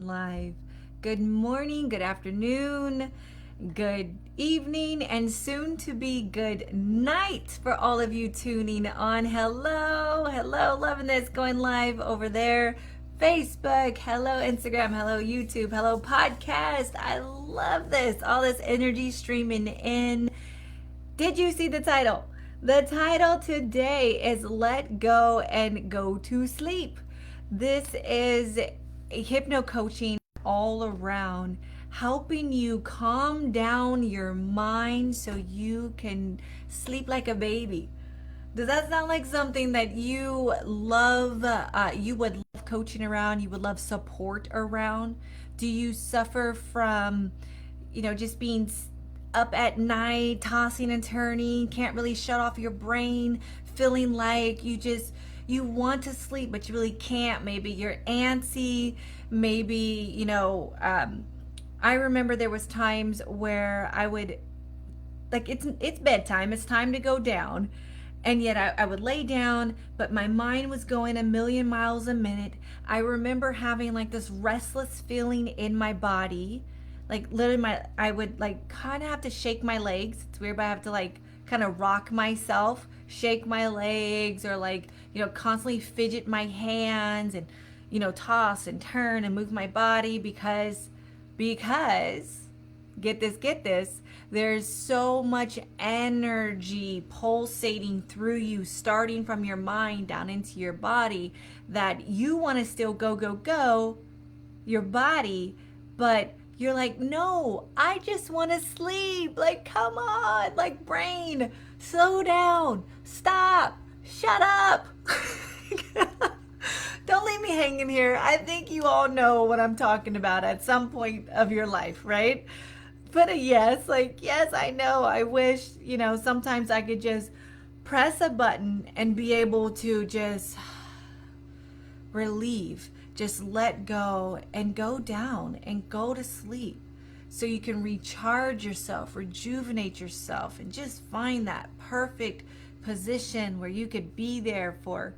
live. Good morning, good afternoon, good evening, and soon to be good night for all of you tuning on. Hello, hello, loving this, going live over there. Facebook, hello Instagram, hello YouTube, hello podcast. I love this, all this energy streaming in. Did you see the title? The title today is Let Go and Go to Sleep. This is hypno coaching all around, helping you calm down your mind so you can sleep like a baby. Does that sound like something that you love? You would love coaching around? You would love support around? Do you suffer from, just being up at night, tossing and turning, can't really shut off your brain, feeling like you want to sleep, but you really can't? Maybe you're antsy. Maybe, I remember there was times where I would, like, it's bedtime, it's time to go down. And yet I would lay down, but my mind was going a million miles a minute. I remember having like this restless feeling in my body. Like literally I would like kind of have to shake my legs. It's weird, but I have to like kind of rock myself, shake my legs, or like, constantly fidget my hands and, toss and turn and move my body because get this, there's so much energy pulsating through you, starting from your mind down into your body, that you want to still go, your body, but you're like, no, I just want to sleep. Like, come on, like, brain, slow down, stop, shut up. Don't leave me hanging here. I think you all know what I'm talking about at some point of your life, right? But yes, I know. I wish, sometimes I could just press a button and be able to just relieve, just let go and go down and go to sleep so you can recharge yourself, rejuvenate yourself, and just find that perfect position where you could be there for,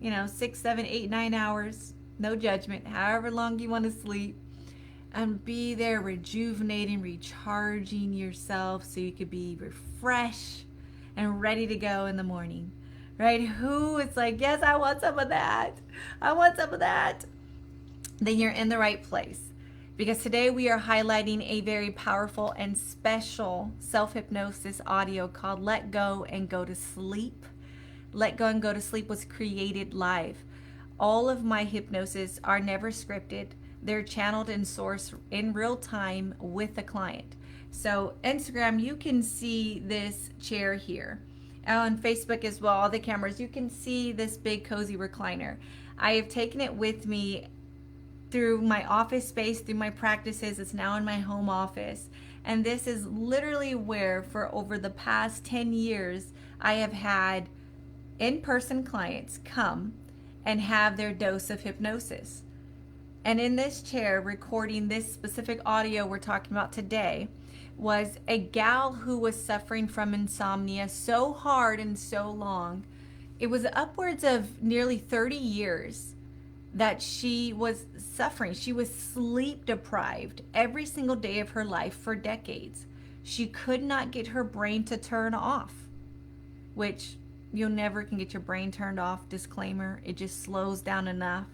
6, 7, 8, 9 hours, no judgment, however long you want to sleep. And be there rejuvenating, recharging yourself so you could be refreshed and ready to go in the morning, right? Who is like, yes, I want some of that. I want some of that. Then you're in the right place, because today we are highlighting a very powerful and special self-hypnosis audio called Let Go and Go to Sleep. Let Go and Go to Sleep was created live. All of my hypnosis are never scripted. They're channeled and sourced in real time with the client. So Instagram, you can see this chair here. On Facebook as well, all the cameras, you can see this big cozy recliner. I have taken it with me through my office space, through my practices. It's now in my home office. And this is literally where, for over the past 10 years, I have had in-person clients come and have their dose of hypnosis. And in this chair, recording this specific audio we're talking about today, was a gal who was suffering from insomnia so hard and so long. It was upwards of nearly 30 years that she was suffering. She was sleep deprived every single day of her life for decades. She could not get her brain to turn off, which you never can get your brain turned off. Disclaimer, it just slows down enough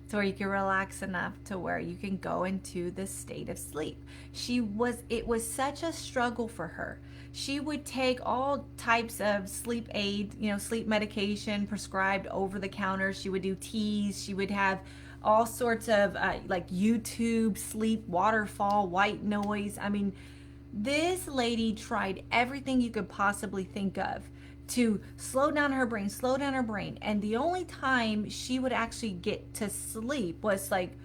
to where you can relax enough to where you can go into the state of sleep. It was such a struggle for her. She would take all types of sleep aid, sleep medication prescribed over the counter. She would do teas. She would have all sorts of like YouTube sleep waterfall, white noise. I mean, this lady tried everything you could possibly think of to slow down her brain. And the only time she would actually get to sleep was like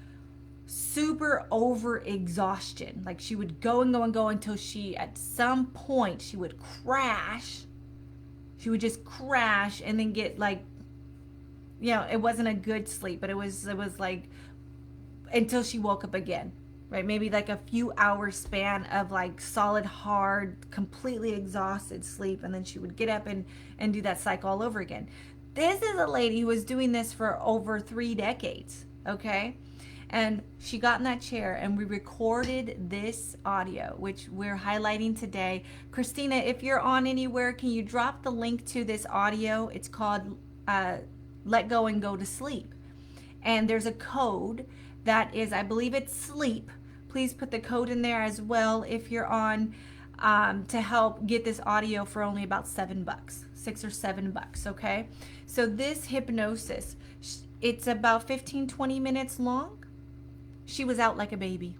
super over exhaustion. Like she would go and go and go until she, at some point, she would crash. She would just crash and then get like, it wasn't a good sleep, but it was like until she woke up again. Right, maybe like a few hours span of like solid, hard, completely exhausted sleep, and then she would get up and do that cycle all over again. This is a lady who was doing this for over 3 decades, okay? And she got in that chair and we recorded this audio, which we're highlighting today. Christina, if you're on anywhere, can you drop the link to this audio? It's called Let Go and Go to Sleep. And there's a code that is, I believe it's sleep. Please put the code in there as well if you're on, to help get this audio for only about $7, $6 or $7, okay? So this hypnosis, it's about 15-20 minutes long. She was out like a baby.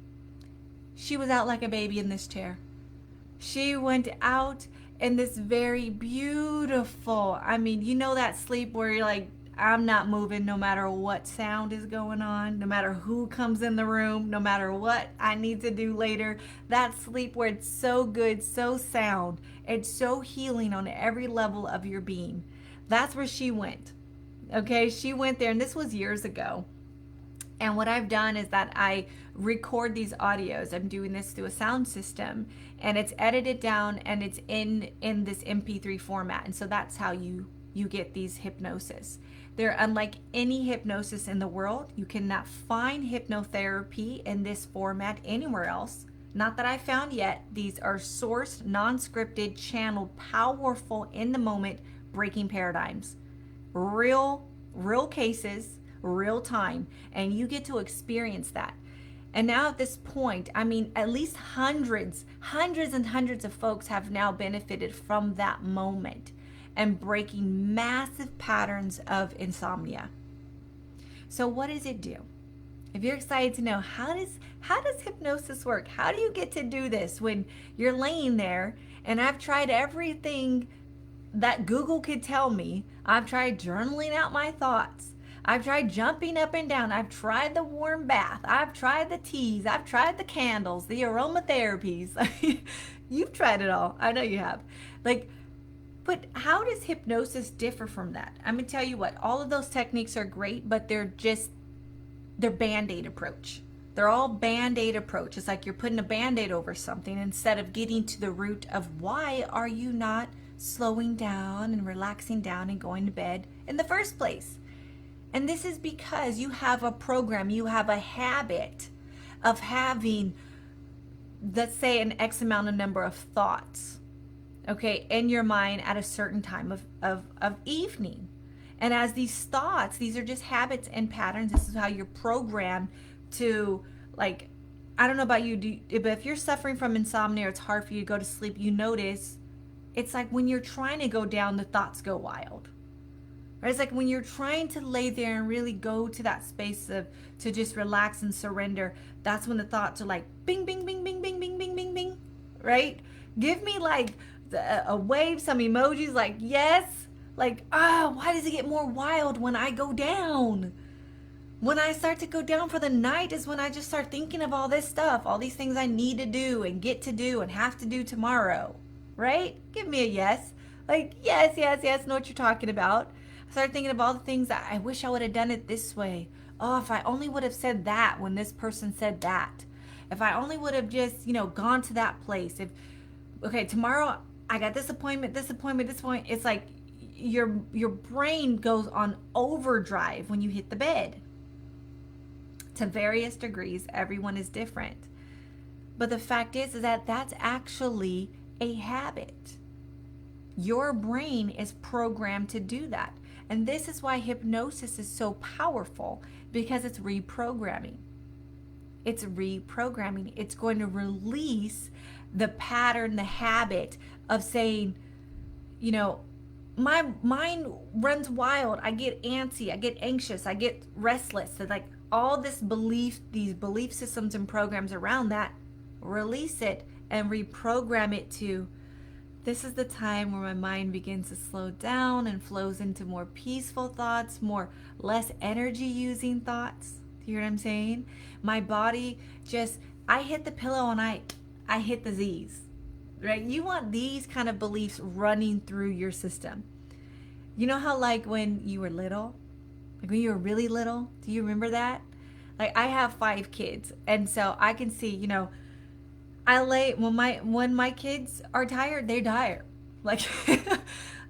She was out like a baby in this chair. She went out in this very beautiful, I mean, you know that sleep where you're like, I'm not moving no matter what sound is going on, no matter who comes in the room, no matter what I need to do later. That sleep where it's so good, so sound, it's so healing on every level of your being. That's where she went. Okay, she went there, and this was years ago. And what I've done is that I record these audios. I'm doing this through a sound system, and it's edited down, and it's in this MP3 format. And so that's how you get these hypnosis. They're unlike any hypnosis in the world. You cannot find hypnotherapy in this format anywhere else. Not that I found yet. These are sourced, non-scripted, channeled, powerful, in the moment, breaking paradigms. Real cases, real time, and you get to experience that. And now at this point, I mean, at least hundreds and hundreds of folks have now benefited from that moment and breaking massive patterns of insomnia. So what does it do? If you're excited to know, how does hypnosis work? How do you get to do this when you're laying there? And I've tried everything that Google could tell me. I've tried journaling out my thoughts. I've tried jumping up and down. I've tried the warm bath. I've tried the teas. I've tried the candles, the aromatherapies. You've tried it all. I know you have. But how does hypnosis differ from that? I'm going to tell you what, all of those techniques are great, but they're Band-Aid approach. They're all Band-Aid approach. It's like you're putting a Band-Aid over something instead of getting to the root of why are you not slowing down and relaxing down and going to bed in the first place. And this is because you have a program, you have a habit of having, let's say, an X amount of number of thoughts, okay, in your mind at a certain time of evening. And as these thoughts, these are just habits and patterns. This is how you're programmed to, like, I don't know about you, but if you're suffering from insomnia, it's hard for you to go to sleep, you notice it's like when you're trying to go down, the thoughts go wild. Right? It's like when you're trying to lay there and really go to that space to just relax and surrender, that's when the thoughts are like bing, bing, bing, bing, bing, bing, bing, bing, bing, right? Give me like a wave, some emojis, like yes, like, why does it get more wild when I go down? When I start to go down for the night is when I just start thinking of all this stuff, all these things I need to do and get to do and have to do tomorrow, right? Give me a yes. Like, yes, know what you're talking about. I started thinking of all the things that I wish I would have done it this way. Oh, if I only would have said that when this person said that. If I only would have just, gone to that place. Okay, tomorrow I got this appointment. It's like your brain goes on overdrive when you hit the bed. To various degrees, everyone is different. But the fact is that that's actually a habit. Your brain is programmed to do that. And this is why hypnosis is so powerful, because it's reprogramming. It's reprogramming. It's going to release the pattern, the habit of saying, my mind runs wild. I get antsy. I get anxious. I get restless. So like all these belief systems and programs around that, release it and reprogram it to, this is the time where my mind begins to slow down and flows into more peaceful thoughts, less energy using thoughts. Do you hear what I'm saying? My body I hit the pillow and I hit the Z's, right? You want these kind of beliefs running through your system. You know how like when you were little, like when you were really little, do you remember that? Like I have 5 kids, and so I can see, when my kids are tired, they're tired. Like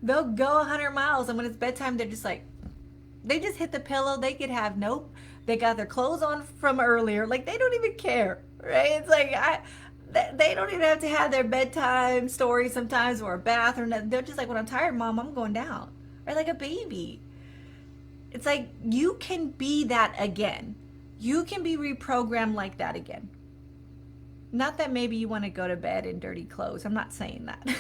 they'll go 100 miles, and when it's bedtime, they're just like, they just hit the pillow. They could have no They got their clothes on from earlier. Like, they don't even care, right? It's like, they don't even have to have their bedtime story sometimes or a bath or nothing. They're just like, when I'm tired, Mom, I'm going down. Right? Like a baby. It's like, you can be that again. You can be reprogrammed like that again. Not that maybe you want to go to bed in dirty clothes. I'm not saying that.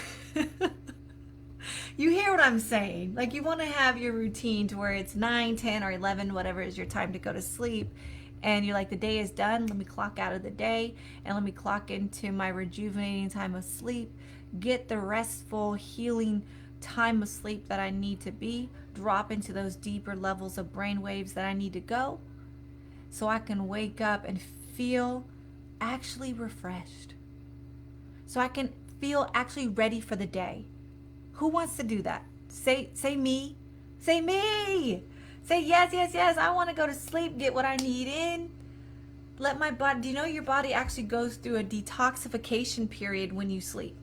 You hear what I'm saying? Like, you want to have your routine to where it's 9, 10, or 11, whatever is your time to go to sleep. And you're like, the day is done. Let me clock out of the day and let me clock into my rejuvenating time of sleep. Get the restful, healing time of sleep that I need to be. Drop into those deeper levels of brain waves that I need to go, so I can wake up and feel actually refreshed. So I can feel actually ready for the day. Who wants to do that? Say me. Say me. Say yes, yes, yes. I want to go to sleep, get what I need in. Let my body, do you know your body actually goes through a detoxification period when you sleep?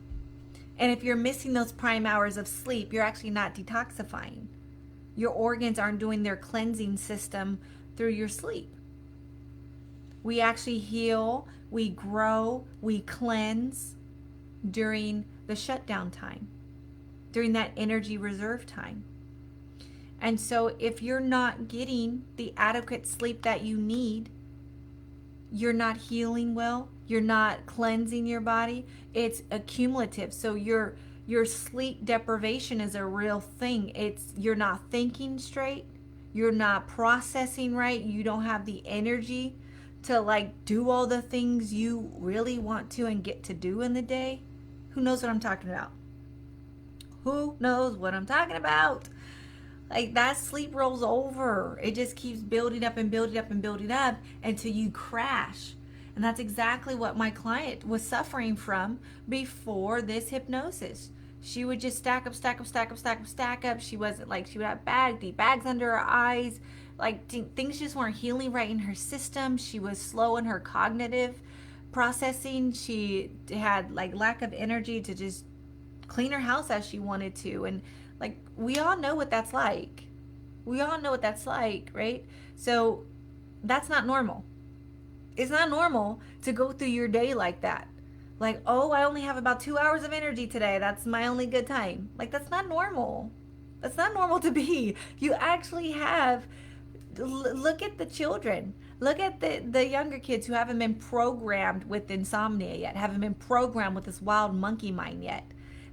And if you're missing those prime hours of sleep, you're actually not detoxifying. Your organs aren't doing their cleansing system through your sleep. We actually heal, we grow, we cleanse during the shutdown time, during that energy reserve time. And so if you're not getting the adequate sleep that you need, you're not healing well, you're not cleansing your body, it's accumulative. So your sleep deprivation is a real thing. You're not thinking straight, you're not processing right, you don't have the energy to like do all the things you really want to and get to do in the day. Who knows what I'm talking about? Who knows what I'm talking about? Like, that sleep rolls over. It just keeps building up and building up and building up until you crash. And that's exactly what my client was suffering from before this hypnosis. She would just stack up, stack up, stack up, stack up, stack up. She wasn't like, she would have deep bags under her eyes. Like, things just weren't healing right in her system. She was slow in her cognitive processing. She had like lack of energy to just clean her house as she wanted to. And like, we all know what that's like. We all know what that's like, right? So that's not normal. It's not normal to go through your day like that. Like, oh, I only have about 2 hours of energy today. That's my only good time. Like, that's not normal. That's not normal to be. You actually have, look at the children. Look at the younger kids who haven't been programmed with insomnia yet, haven't been programmed with this wild monkey mind yet.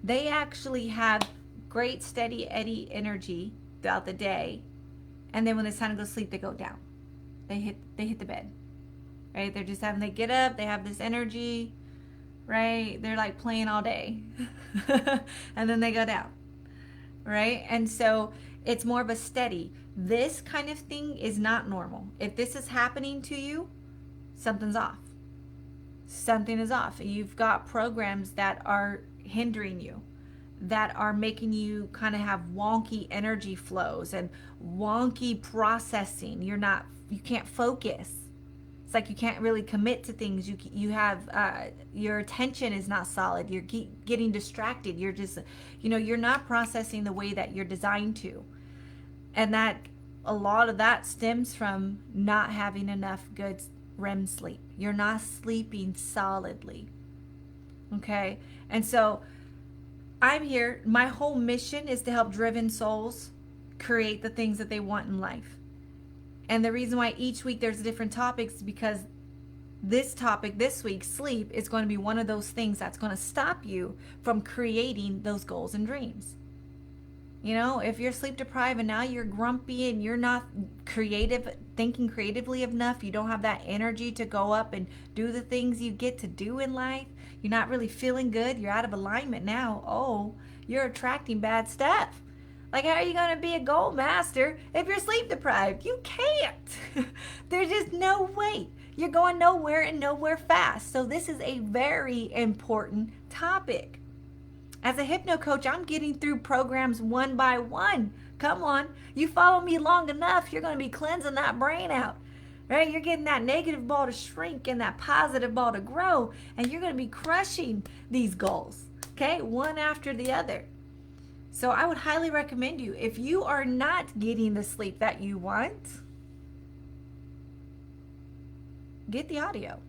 They actually have great steady eddy energy throughout the day, and then when it's time to go to sleep, they go down. They hit the bed, right? They're just they get up, they have this energy, right? They're like playing all day, and then they go down, right? And so it's more of a steady. This kind of thing is not normal. If this is happening to you, something's off. Something is off. You've got programs that are hindering you, that are making you kind of have wonky energy flows and wonky processing. You can't focus. It's like you can't really commit to things. You have your attention is not solid. You're getting distracted. You're just, you're not processing the way that you're designed to. And that a lot of that stems from not having enough good REM sleep. You're not sleeping solidly. Okay? And so I'm here. My whole mission is to help driven souls create the things that they want in life. And the reason why each week there's different topics is because this topic this week, sleep, is going to be one of those things that's going to stop you from creating those goals and dreams. If you're sleep deprived and now you're grumpy and you're not thinking creatively enough, you don't have that energy to go up and do the things you get to do in life, you're not really feeling good, you're out of alignment now, oh, you're attracting bad stuff. Like, how are you going to be a goal master if you're sleep deprived? You can't. There's just no way. You're going nowhere and nowhere fast. So this is a very important topic. As a hypno coach, I'm getting through programs one by one. Come on. You follow me long enough, you're going to be cleansing that brain out. Right? You're getting that negative ball to shrink and that positive ball to grow. And you're going to be crushing these goals. Okay? One after the other. So I would highly recommend you, if you are not getting the sleep that you want, get the audio,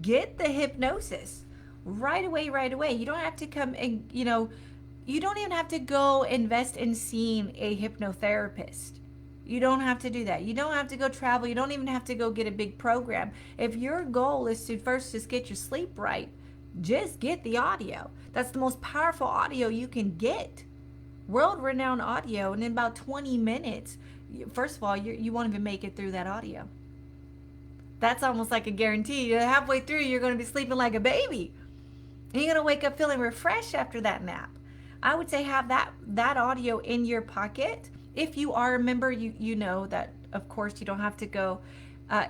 get the hypnosis right away, right away. You don't have to come and, you don't even have to go invest in seeing a hypnotherapist. You don't have to do that. You don't have to go travel. You don't even have to go get a big program. If your goal is to first just get your sleep right, just get the audio. That's the most powerful audio you can get. World renowned audio. And in about 20 minutes, first of all, you won't even make it through that audio. That's almost like a guarantee. Halfway through, you're going to be sleeping like a baby. And you're going to wake up feeling refreshed after that nap. I would say have that audio in your pocket. If you are a member, you know that, of course, you don't have to go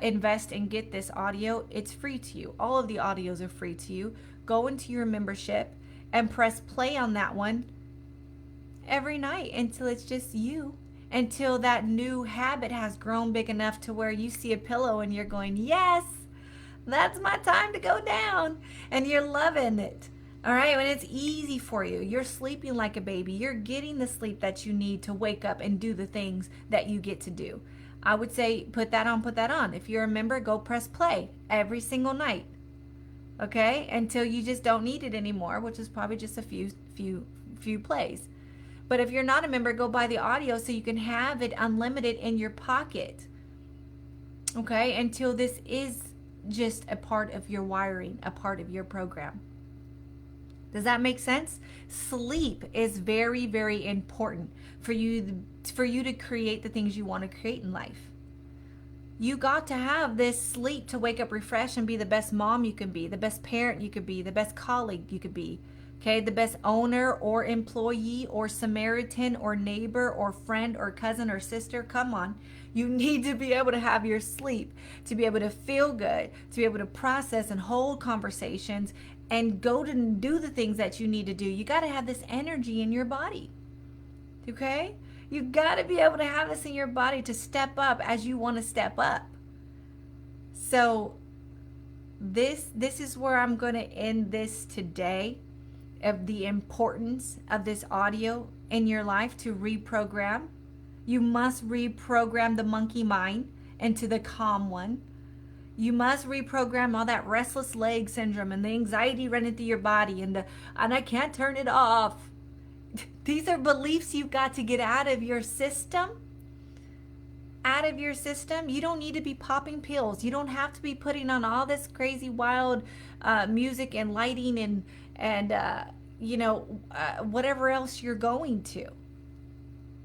invest and get this audio. It's free to you. All of the audios are free to you. Go into your membership and press play on that one every night until it's just you. Until that new habit has grown big enough to where you see a pillow and you're going, yes, that's my time to go down. And you're loving it. All right, when it's easy for you, you're sleeping like a baby. You're getting the sleep that you need to wake up and do the things that you get to do. I would say put that on. If you're a member, go press play every single night. Okay, until you just don't need it anymore, which is probably just a few plays. But if you're not a member, go buy the audio so you can have it unlimited in your pocket. Okay, until this is just a part of your wiring, a part of your program. Does that make sense? Sleep is very, very important for you to create the things you want to create in life. You got to have this sleep to wake up refreshed and be the best mom you can be, the best parent you could be, the best colleague you could be. Okay, the best owner or employee or Samaritan or neighbor or friend or cousin or sister. Come on. You need to be able to have your sleep, to be able to feel good, to be able to process and hold conversations and go to do the things that you need to do. You got to have this energy in your body. Okay? You got to be able to have this in your body to step up as you want to step up. So this is where I'm going to end this today, of the importance of this audio in your life to reprogram. You must reprogram the monkey mind into the calm one. You must reprogram all that restless leg syndrome and the anxiety running through your body and I can't turn it off. These are beliefs you've got to get out of your system. Out of your system. You don't need to be popping pills. You don't have to be putting on all this crazy wild music and lighting and whatever else you're going to.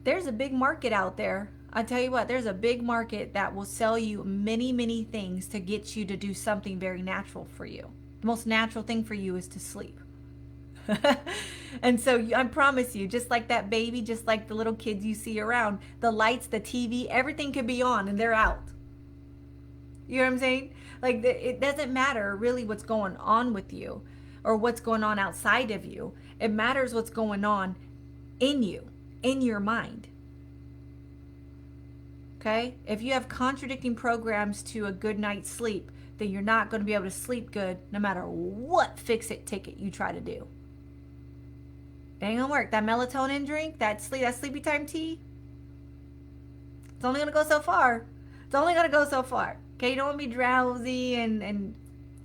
There's a big market out there. I tell you what, there's a big market that will sell you many, many things to get you to do something very natural for you. The most natural thing for you is to sleep. And so I promise you, just like that baby, just like the little kids you see around, the lights, the TV, everything could be on and they're out. You know what I'm saying? Like, it doesn't matter really what's going on with you or what's going on outside of you. It matters what's going on in you, in your mind. Okay? If you have contradicting programs to a good night's sleep, then you're not going to be able to sleep good no matter what fix-it ticket you try to do. It ain't gonna work. That melatonin drink, that sleepy time tea, it's only gonna go so far. It's only gonna go so far. Okay, you don't want to be drowsy and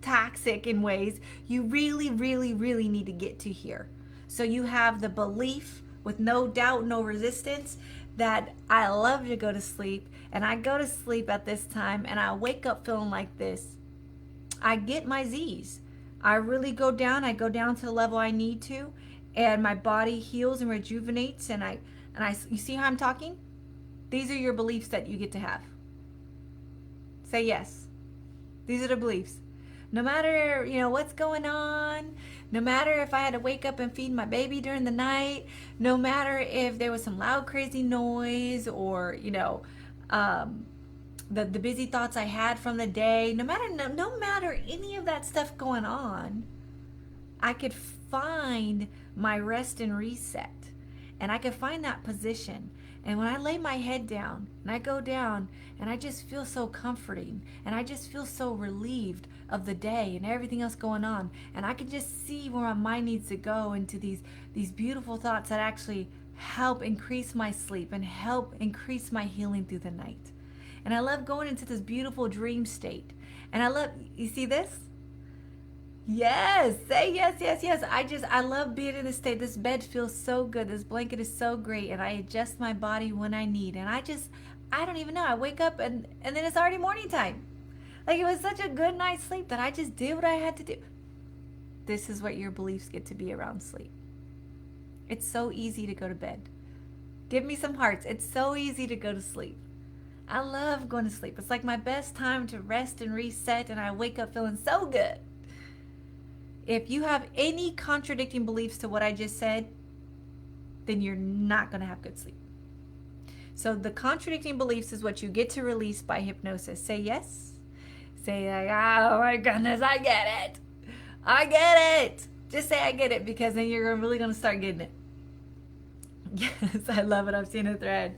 toxic in ways. You really, really, really need to get to here. So you have the belief with no doubt, no resistance, that I love to go to sleep, and I go to sleep at this time, and I wake up feeling like this. I get my Z's. I really go down. I go down to the level I need to, and my body heals and rejuvenates. And I, you see how I'm talking? These are your beliefs that you get to have. Say yes. These are the beliefs. No matter, what's going on, no matter if I had to wake up and feed my baby during the night, no matter if there was some loud, crazy noise or, the busy thoughts I had from the day, no matter any of that stuff going on, I could find my rest and reset. And I could find that position. And when I lay my head down and I go down and I just feel so comforting and I just feel so relieved of the day and everything else going on, and I can just see where my mind needs to go into these beautiful thoughts that actually help increase my sleep and help increase my healing through the night. And I love going into this beautiful dream state. And I love, you see this? Yes, say yes, yes, yes. I love being in this state. This bed feels so good. This blanket is so great. And I adjust my body when I need. And I don't even know. I wake up and then it's already morning time. Like it was such a good night's sleep that I just did what I had to do. This is what your beliefs get to be around sleep. It's so easy to go to bed. Give me some hearts. It's so easy to go to sleep. I love going to sleep. It's like my best time to rest and reset, and I wake up feeling so good. If you have any contradicting beliefs to what I just said, then you're not going to have good sleep. So the contradicting beliefs is what you get to release by hypnosis. Say yes. Say like, oh my goodness, I get it. I get it. Just say I get it, because then you're really going to start getting it. Yes, I love it. I've seen a thread.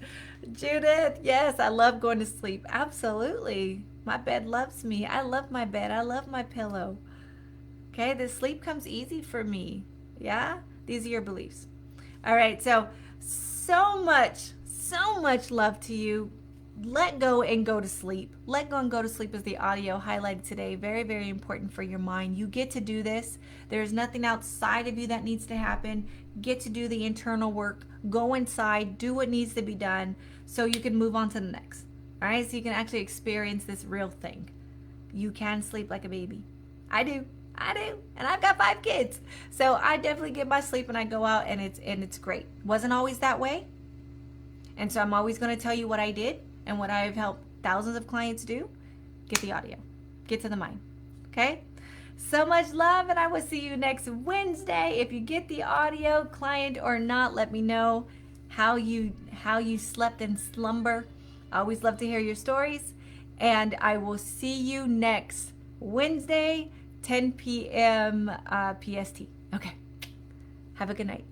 Judith, yes, I love going to sleep. Absolutely. My bed loves me. I love my bed. I love my pillow. Okay, the sleep comes easy for me. Yeah, these are your beliefs. All right, so much love to you. Let go and go to sleep. Let go and go to sleep is the audio highlighted today. Very, very important for your mind. You get to do this. There's nothing outside of you that needs to happen. Get to do the internal work. Go inside. Do what needs to be done so you can move on to the next. All right, so you can actually experience this real thing. You can sleep like a baby. I do. And I've got 5 kids. So I definitely get my sleep when I go out, and it's great. Wasn't always that way. And so I'm always going to tell you what I did and what I've helped thousands of clients do. Get the audio. Get to the mind. Okay? So much love, and I will see you next Wednesday. If you get the audio, client or not, let me know how you slept in slumber. I always love to hear your stories. And I will see you next Wednesday, 10 p.m. PST. Okay. Have a good night.